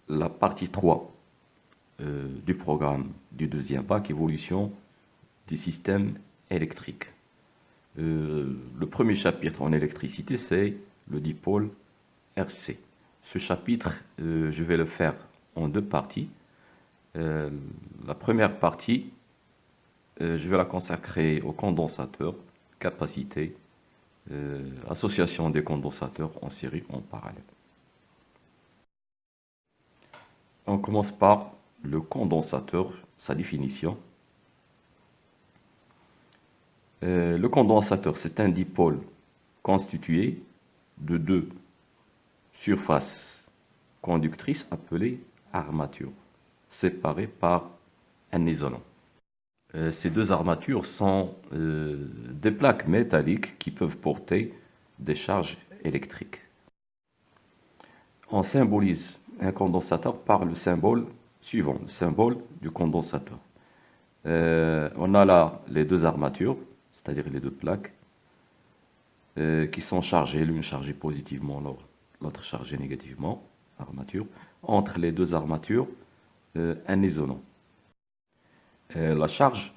la partie 3 du programme du deuxième bac, évolution des systèmes électriques. Le premier chapitre en électricité, c'est le dipôle RC. Ce chapitre, je vais le faire en deux parties. La première partie, je vais la consacrer au condensateur, capacité, association des condensateurs en série ou en parallèle. On commence par le condensateur, sa définition. Le condensateur, c'est un dipôle constitué de deux surfaces conductrices appelées armatures, séparées par un isolant. Ces deux armatures sont des plaques métalliques qui peuvent porter des charges électriques. On symbolise un condensateur par le symbole suivant, le symbole du condensateur. On a là les deux armatures, c'est-à-dire les deux plaques, qui sont chargées, l'une chargée positivement, l'autre chargée négativement, armature. Entre les deux armatures, un isolant. La charge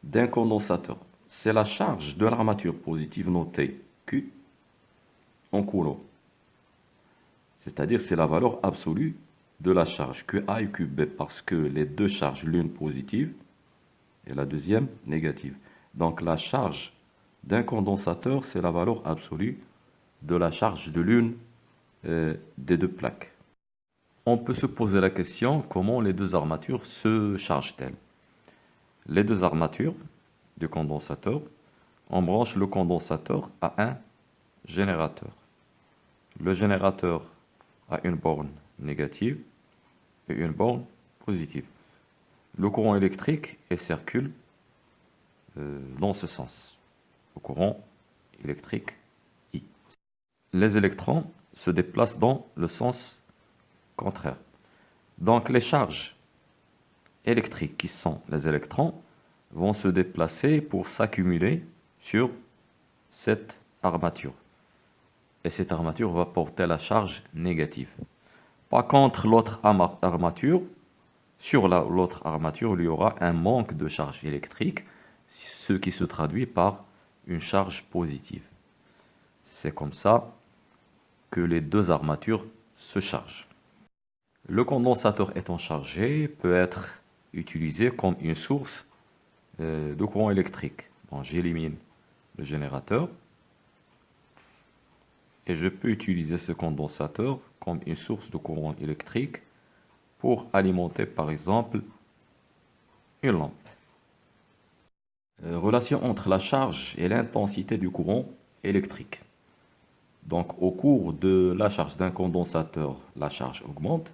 d'un condensateur, c'est la charge de l'armature positive notée Q en coulomb. C'est-à-dire c'est la valeur absolue de la charge QA et QB, parce que les deux charges, l'une positive et la deuxième négative. Donc la charge d'un condensateur, c'est la valeur absolue de la charge de l'une des deux plaques. On peut se poser la question, comment les deux armatures se chargent-elles? Les deux armatures du condensateur, on branche le condensateur à un générateur. Le générateur a une borne négative et une borne positive. Le courant électrique circule dans ce sens. Le courant électrique I. Les électrons se déplacent dans le sens contraire. Donc les charges électriques qui sont les électrons vont se déplacer pour s'accumuler sur cette armature. Et cette armature va porter la charge négative. Par contre, l'autre armature, sur l'autre armature, il y aura un manque de charge électrique, ce qui se traduit par une charge positive. C'est comme ça que les deux armatures se chargent. Le condensateur étant chargé peut être utilisé comme une source de courant électrique. Bon, j'élimine le générateur et je peux utiliser ce condensateur comme une source de courant électrique pour alimenter par exemple une lampe. Relation entre la charge et l'intensité du courant électrique. Donc au cours de la charge d'un condensateur, la charge augmente,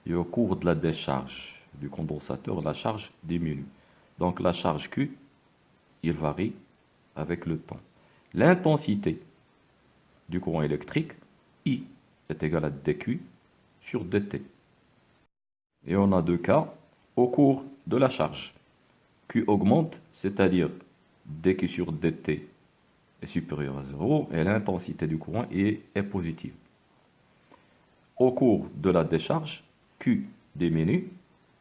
et au cours de la décharge du condensateur, la charge diminue. Donc la charge Q, il varie avec le temps. L'intensité du courant électrique, I, est égale à dQ sur dt. Et on a deux cas au cours de la charge. Q augmente, c'est-à-dire dQ sur dt est supérieur à 0 et l'intensité du courant est positive. Au cours de la décharge, Q diminue,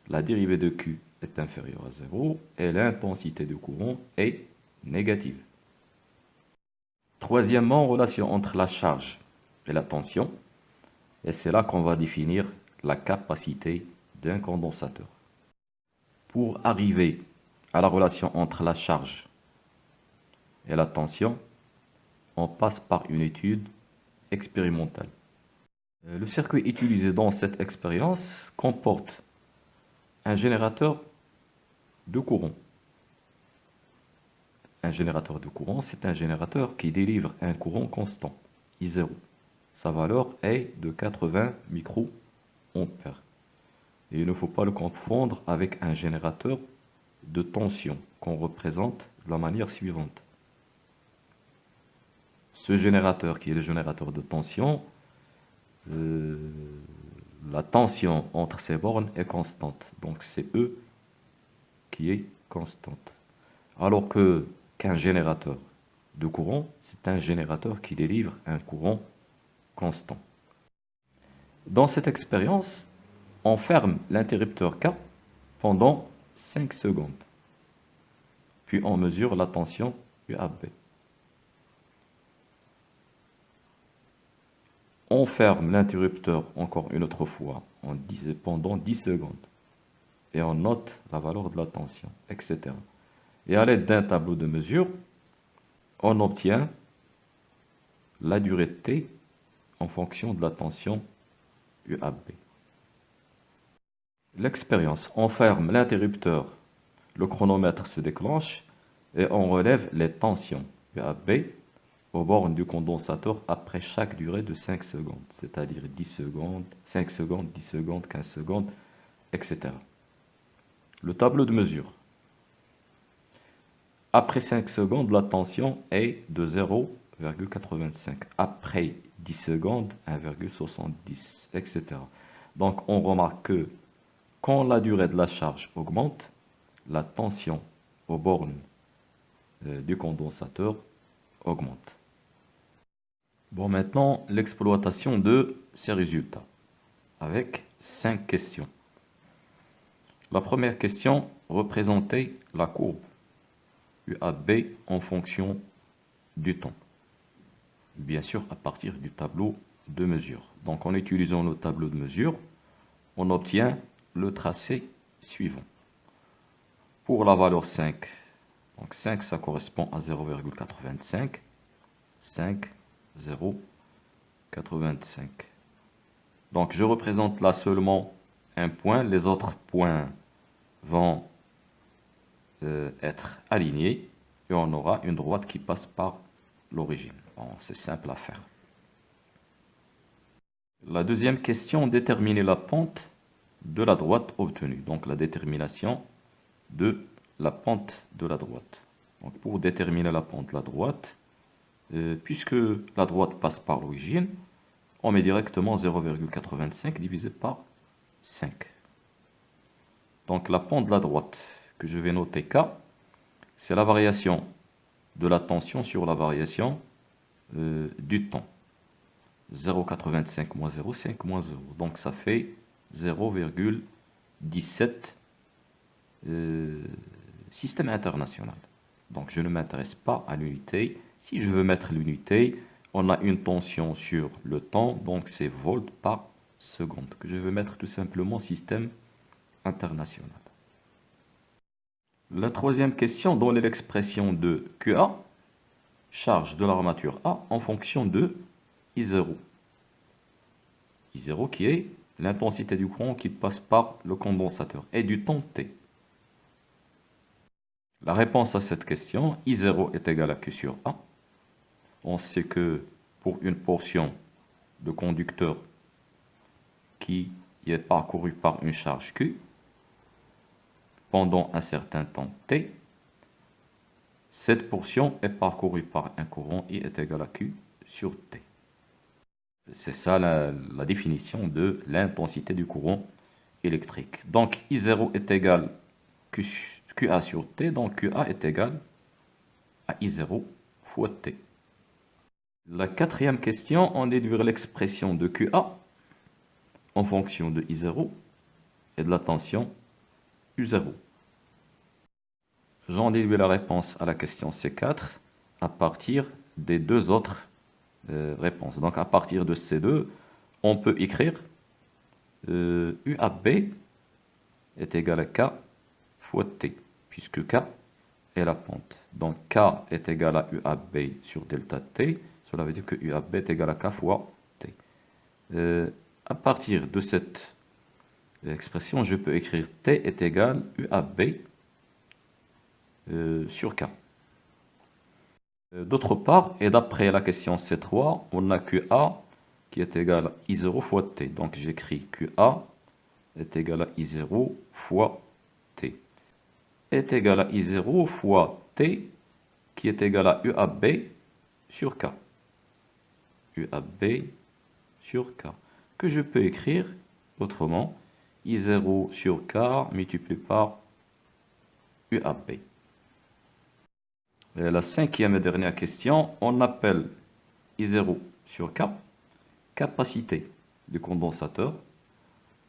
la dérivée de Q est inférieure à 0 et l'intensité du courant est négative. Troisièmement, relation entre la charge et la tension. Et c'est là qu'on va définir la capacité d'un condensateur. Pour arriver à la relation entre la charge et la tension, on passe par une étude expérimentale. Le circuit utilisé dans cette expérience comporte un générateur de courant. Un générateur de courant, c'est un générateur qui délivre un courant constant, I0. Sa valeur est de 80 microampères. Et il ne faut pas le confondre avec un générateur de tension qu'on représente de la manière suivante. Ce générateur qui est le générateur de tension, la tension entre ces bornes est constante. Donc c'est E qui est constante. Alors qu'un générateur de courant, c'est un générateur qui délivre un courant constant. Dans cette expérience, On ferme l'interrupteur K pendant 5 secondes. Puis on mesure la tension UAB. On ferme l'interrupteur encore une autre fois pendant 10 secondes. Et on note la valeur de la tension, etc. Et à l'aide d'un tableau de mesure, on obtient la durée de T en fonction de la tension UAB. L'expérience, on ferme l'interrupteur, le chronomètre se déclenche et on relève les tensions UAB aux bornes du condensateur après chaque durée de 5 secondes, c'est-à-dire 10 secondes, 5 secondes, 10 secondes, 15 secondes, etc. Le tableau de mesure. Après 5 secondes, la tension est de 0,85. Après 10 secondes, 1,70, etc. Donc on remarque que quand la durée de la charge augmente, la tension aux bornes du condensateur augmente. Bon, maintenant, l'exploitation de ces résultats avec 5 questions. La première question, représenter la courbe UAB en fonction du temps. Bien sûr, à partir du tableau de mesure. Donc, en utilisant le tableau de mesure, on obtient le tracé suivant. Pour la valeur 5, donc 5, ça correspond à 0,85. 5, 0,85. Donc, je représente là seulement un point. Les autres points vont être alignés et on aura une droite qui passe par l'origine. Bon, c'est simple à faire. La deuxième question, déterminer la pente de la droite obtenue. Donc, la détermination de la pente de la droite. Donc, pour déterminer la pente de la droite, puisque la droite passe par l'origine, on met directement 0,85 divisé par 5. Donc la pente de la droite, que je vais noter K, c'est la variation de la tension sur la variation du temps. 0,85 moins 0,5 moins 0. Donc ça fait 0,17 système international. Donc je ne m'intéresse pas à l'unité. Si je veux mettre l'unité, on a une tension sur le temps, donc c'est volts par seconde, que je veux mettre tout simplement système international. La troisième question, donne l'expression de QA, charge de l'armature A, en fonction de I0. I0 qui est l'intensité du courant qui passe par le condensateur, et du temps T. La réponse à cette question, I0 est égal à Q sur A. On sait que pour une portion de conducteur qui est parcourue par une charge Q, pendant un certain temps T, cette portion est parcourue par un courant I est égal à Q sur T. C'est ça la définition de l'intensité du courant électrique. Donc I0 est égal à QA sur T, donc QA est égal à I0 fois T. La quatrième question, on déduire l'expression de QA en fonction de I0 et de la tension U0. J'en déduis la réponse à la question C4 à partir des deux autres réponses. Donc à partir de ces deux, on peut écrire UAB est égal à K fois T, puisque K est la pente. Donc K est égal à UAB sur delta T. Cela veut dire que UAB est égal à K fois T. À partir de cette expression, je peux écrire T est égal à UAB sur K. D'autre part, et d'après la question C3, on a QA qui est égal à I0 fois T. Donc j'écris QA est égal à I0 fois T. Est égal à I0 fois T qui est égal à UAB sur K. UAB sur K. Que je peux écrire autrement, I0 sur K multiplié par UAB. Et la cinquième et dernière question, on appelle I0 sur K capacité du condensateur.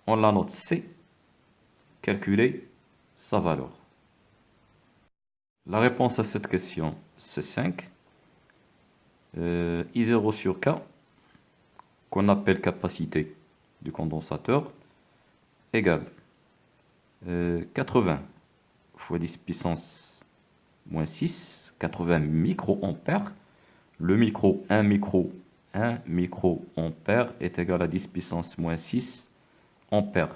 on la note C. Calculer sa valeur. La réponse à cette question, c'est 5. I0 sur K, qu'on appelle capacité du condensateur, égale 80 fois 10 puissance moins 6, 80 microampères. Le micro, 1 microampère est égal à 10 puissance moins 6 ampères.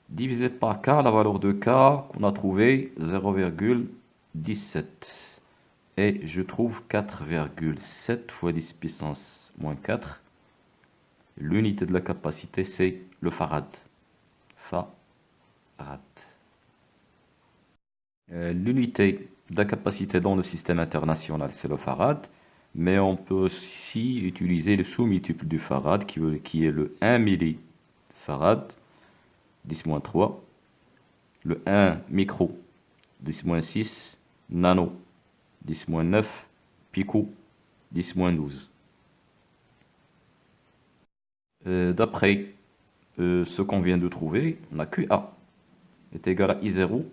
Divisé par K, la valeur de K qu'on a trouvé 0,17. Et je trouve 4,7 fois 10 puissance moins 4. L'unité de la capacité, c'est le farad. Farad. L'unité de la capacité dans le système international, c'est le farad. Mais on peut aussi utiliser le sous-multiple du farad, qui est le 1 millifarad, 10-3. Le 1 micro, 10-6. Nano, 10-9. Pico, 10-12. D'après ce qu'on vient de trouver, on a QA est égal à I0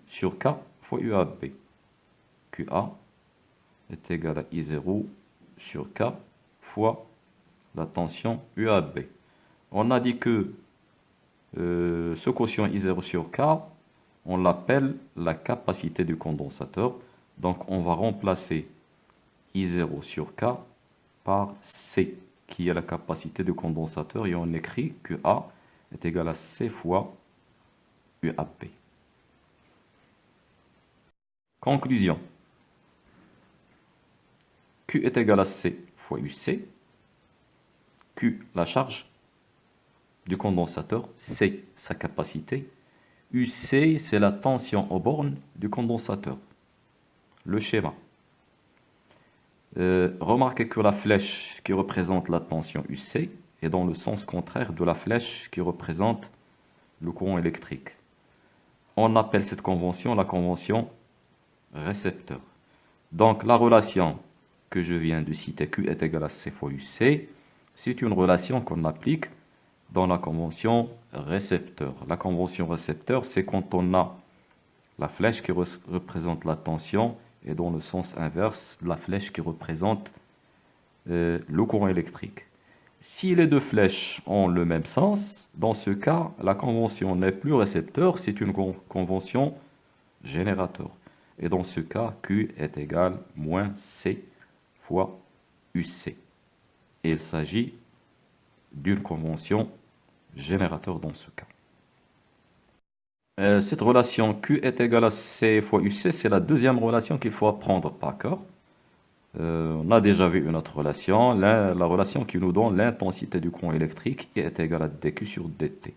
sur K fois UAB. QA est égal à I0 sur K fois la tension UAB. On a dit que ce quotient I0 sur K, on l'appelle la capacité du condensateur. Donc on va remplacer I0 sur K par C, qui est la capacité du condensateur, et on écrit que A est égal à C fois UAB. Conclusion. Q est égal à C fois UC. Q, la charge du condensateur. C, sa capacité. UC, c'est la tension aux bornes du condensateur. Le schéma. Remarquez que la flèche qui représente la tension UC est dans le sens contraire de la flèche qui représente le courant électrique. On appelle cette convention la convention récepteur. Donc la relation que je viens de citer, Q est égal à C fois UC, c'est une relation qu'on applique dans la convention récepteur. La convention récepteur, c'est quand on a la flèche qui représente la tension et dans le sens inverse, la flèche qui représente le courant électrique. Si les deux flèches ont le même sens, dans ce cas, la convention n'est plus récepteur, c'est une convention générateur. Et dans ce cas, Q est égal moins C fois UC. Et il s'agit d'une convention générateur dans ce cas. Cette relation Q est égal à C fois UC, c'est la deuxième relation qu'il faut apprendre par cœur. On a déjà vu une autre relation, la relation qui nous donne l'intensité du courant électrique qui est égale à dQ sur dt.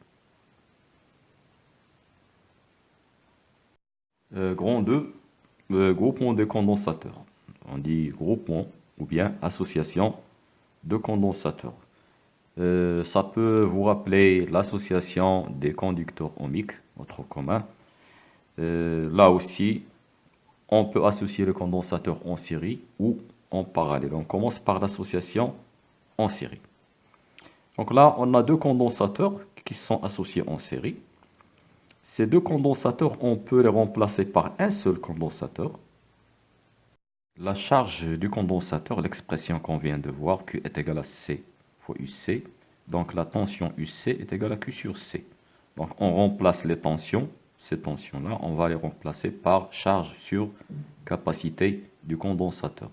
Grand 2, groupement de condensateurs. On dit groupement ou bien association de condensateurs. Ça peut vous rappeler l'association des conducteurs ohmiques, notre commun. Là aussi, on peut associer le condensateur en série ou en parallèle. On commence par l'association en série. Donc là, on a deux condensateurs qui sont associés en série. Ces deux condensateurs, on peut les remplacer par un seul condensateur. La charge du condensateur, l'expression qu'on vient de voir, Q est égale à C fois UC. Donc la tension UC est égale à Q sur C. Donc on remplace les tensions, ces tensions-là, on va les remplacer par charge sur capacité du condensateur.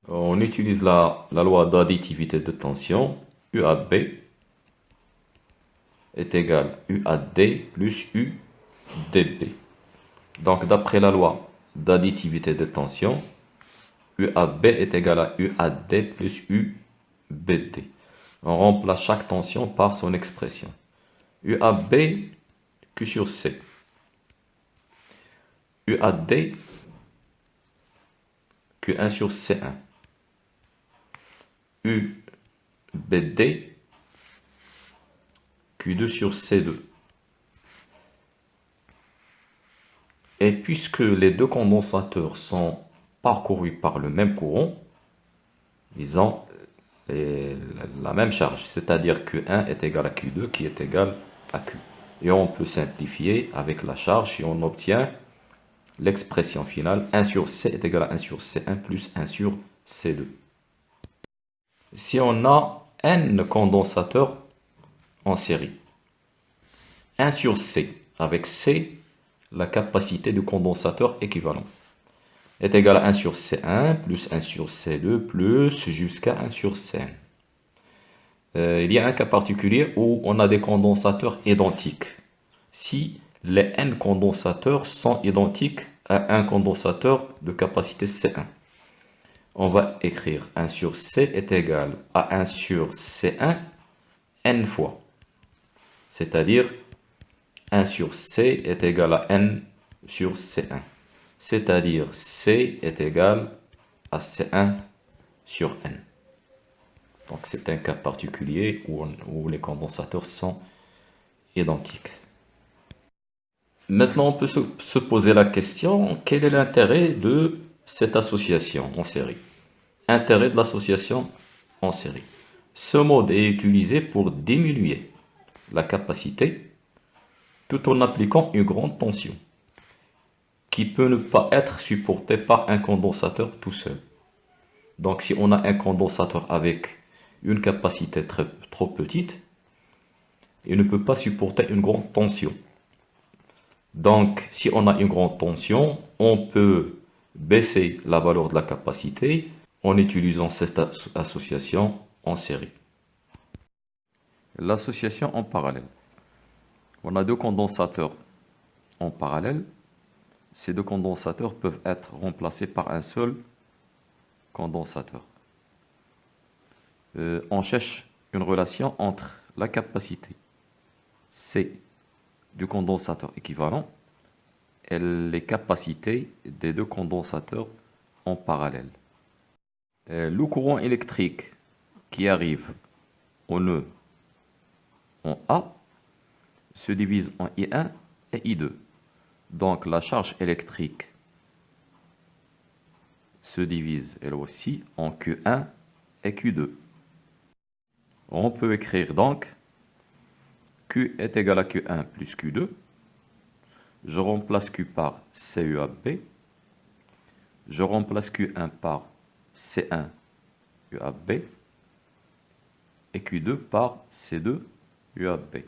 On utilise la loi d'additivité de tension. UAB est égal à UAD plus UDB. Donc d'après la loi d'additivité de tension, UAB est égal à UAD plus UBD. On remplace chaque tension par son expression. UAB, Q sur C. UAD, Q1 sur C1. UBD, Q2 sur C2. Et puisque les deux condensateurs sont parcourus par le même courant, ils ont et la même charge, c'est-à-dire Q1 est égal à Q2 qui est égal à Q. Et on peut simplifier avec la charge et on obtient l'expression finale 1 sur C est égal à 1 sur C1 plus 1 sur C2. Si on a n condensateurs en série, 1 sur C, avec C, la capacité du condensateur équivalent, est égal à 1 sur C1 plus 1 sur C2 plus jusqu'à 1 sur Cn. Il y a un cas particulier où on a des condensateurs identiques. Si les n condensateurs sont identiques à un condensateur de capacité C1, on va écrire 1 sur C est égal à 1 sur C1 n fois. C'est-à-dire 1 sur C est égal à n sur C1. C'est-à-dire C est égal à C1 sur n. Donc c'est un cas particulier où les condensateurs sont identiques. Maintenant, on peut se poser la question, quel est l'intérêt de cette association en série? Intérêt de l'association en série. Ce mode est utilisé pour diminuer la capacité tout en appliquant une grande tension qui peut ne pas être supportée par un condensateur tout seul. Donc si on a un condensateur avec une capacité trop petite, il ne peut pas supporter une grande tension. Donc si on a une grande tension, on peut baisser la valeur de la capacité en utilisant cette association en série. L'association en parallèle. On a deux condensateurs en parallèle. Ces deux condensateurs peuvent être remplacés par un seul condensateur. On cherche une relation entre la capacité C du condensateur équivalent et les capacités des deux condensateurs en parallèle. Le courant électrique qui arrive en E en A se divise en I1 et I2. Donc la charge électrique se divise elle aussi en Q1 et Q2. On peut écrire donc Q est égal à Q1 plus Q2. Je remplace Q par CUAB. Je remplace Q1 par C1 UAB et Q2 par C2 UAB.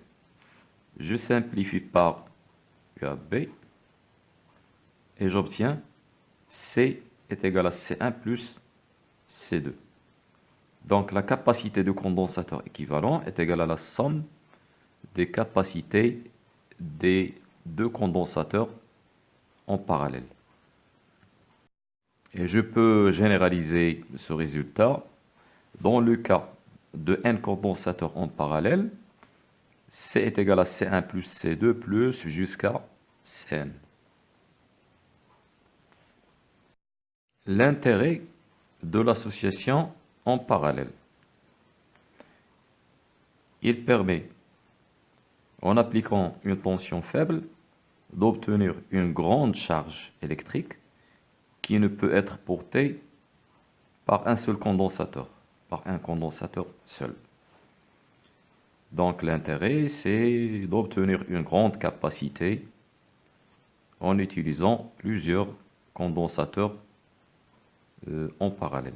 Je simplifie par UAB et j'obtiens C est égal à C1 plus C2. Donc la capacité du condensateur équivalent est égale à la somme des capacités des deux condensateurs en parallèle. Et je peux généraliser ce résultat dans le cas de n condensateurs en parallèle. C est égal à C1 plus C2 plus jusqu'à Cn. L'intérêt de l'association en parallèle. Il permet, en appliquant une tension faible, d'obtenir une grande charge électrique qui ne peut être portée par un seul condensateur, par un condensateur seul. Donc l'intérêt, c'est d'obtenir une grande capacité en utilisant plusieurs condensateurs en parallèle.